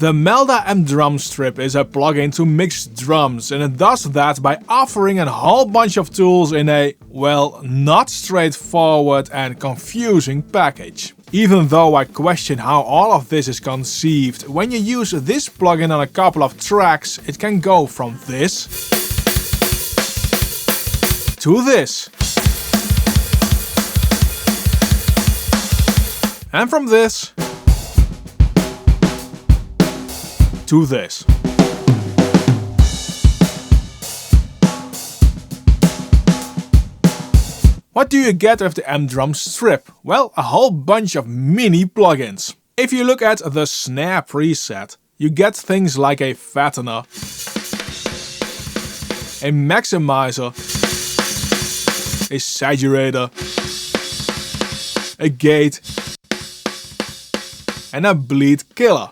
The Melda Mdrumstrip is a plugin to mix drums, and it does that by offering a whole bunch of tools in a, well, not straightforward and confusing package. Even though I question how all of this is conceived, when you use this plugin on a couple of tracks, it can go from this to this. And from this to this. What do you get with the MDrumstrip? Well, a whole bunch of mini plugins. If you look at the snare preset, you get things like a fattener, a maximizer, a saturator, a gate, and a bleed killer.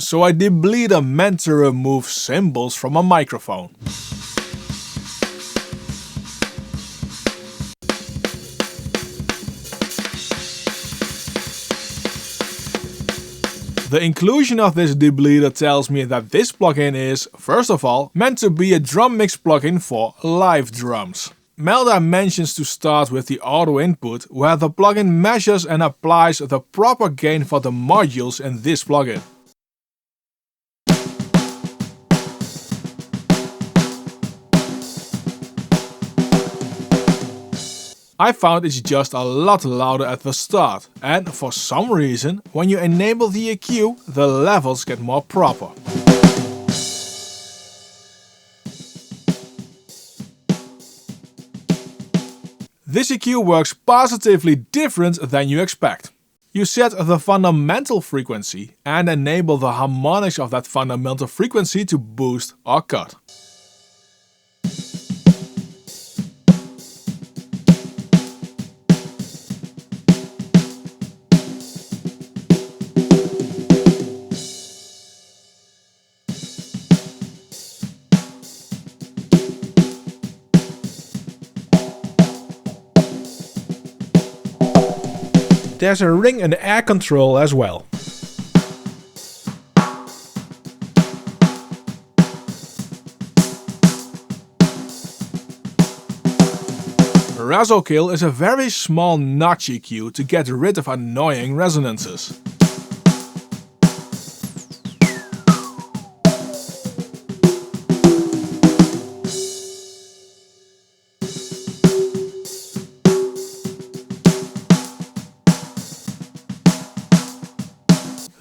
So a Debleeder meant to remove cymbals from a microphone. The inclusion of this Debleeder tells me that this plugin is, first of all, meant to be a drum mix plugin for live drums. Melda mentions to start with the auto input, where the plugin measures and applies the proper gain for the modules in this plugin. I found it's just a lot louder at the start, and for some reason, when you enable the EQ, the levels get more proper. This EQ works positively different than you expect. You set the fundamental frequency and enable the harmonics of that fundamental frequency to boost or cut. There's a ring and air control as well. Razzle Kill is a very small notch EQ to get rid of annoying resonances.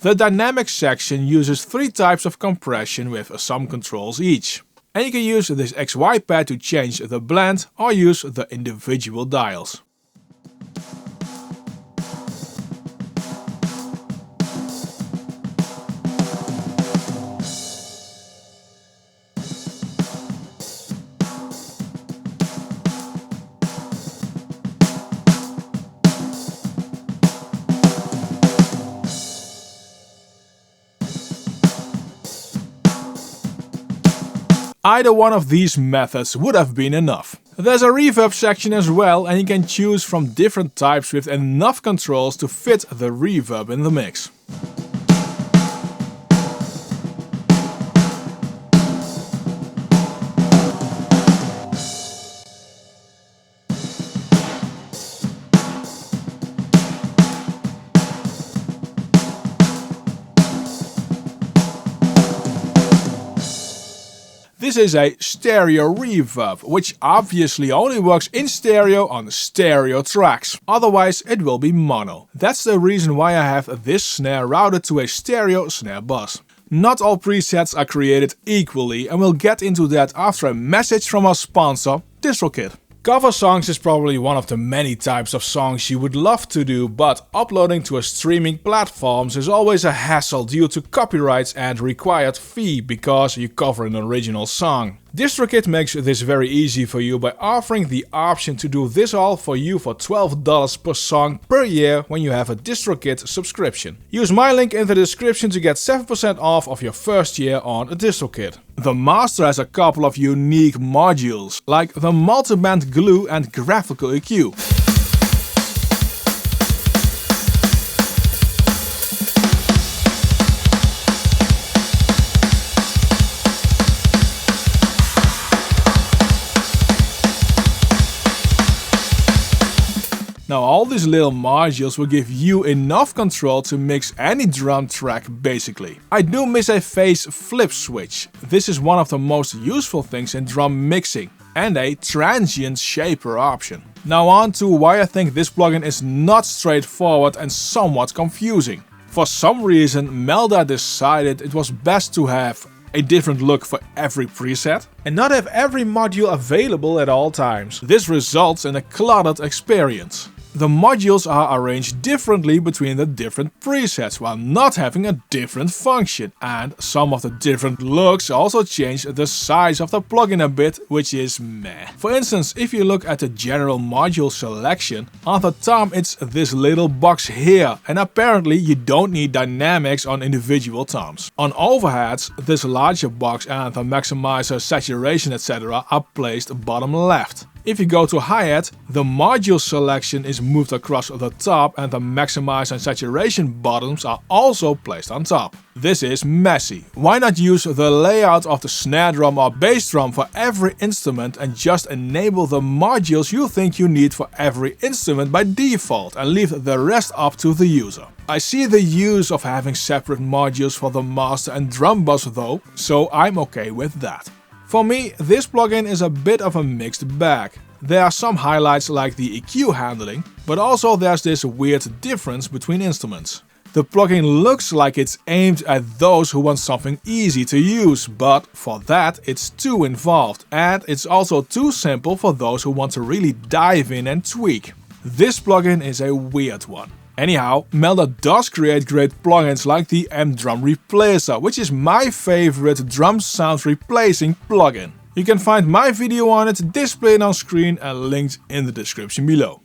The dynamic section uses 3 types of compression with some controls each. And you can use this XY pad to change the blend or use the individual dials. Either one of these methods would have been enough. There's a reverb section as well, and you can choose from different types with enough controls to fit the reverb in the mix. This is a stereo reverb, which obviously only works in stereo on stereo tracks, otherwise it will be mono. That's the reason why I have this snare routed to a stereo snare bus. Not all presets are created equally, and we'll get into that after a message from our sponsor, DistroKid. Cover songs is probably one of the many types of songs you would love to do, but uploading to a streaming platforms is always a hassle due to copyrights and required fee because you cover an original song. DistroKid makes this very easy for you by offering the option to do this all for you for $12 per song per year when you have a DistroKid subscription. Use my link in the description to get 7% off of your first year on a DistroKid. The master has a couple of unique modules, like the multiband glue and graphical EQ. all these little modules will give you enough control to mix any drum track basically. I do miss a phase flip switch. This is one of the most useful things in drum mixing, and a transient shaper option. Now on to why I think this plugin is not straightforward and somewhat confusing. For some reason Melda decided it was best to have a different look for every preset and not have every module available at all times. This results in a cluttered experience. The modules are arranged differently between the different presets while not having a different function, and some of the different looks also change the size of the plugin a bit, which is meh. For instance, if you look at the general module selection, on the top it's this little box here, and apparently you don't need dynamics on individual toms. On overheads, this larger box and the maximizer, saturation, etc. are placed bottom left. If you go to hi-hat, the module selection is moved across the top and the maximizer and saturation bottoms are also placed on top. This is messy. Why not use the layout of the snare drum or bass drum for every instrument and just enable the modules you think you need for every instrument by default and leave the rest up to the user? I see the use of having separate modules for the master and drum bus though, so I'm okay with that. For me, this plugin is a bit of a mixed bag. There are some highlights like the EQ handling, but also there's this weird difference between instruments. The plugin looks like it's aimed at those who want something easy to use, but for that it's too involved, and it's also too simple for those who want to really dive in and tweak. This plugin is a weird one. Anyhow, Melda does create great plugins like the Mdrumreplacer, which is my favorite drum sound replacing plugin. You can find my video on it displayed on screen and linked in the description below.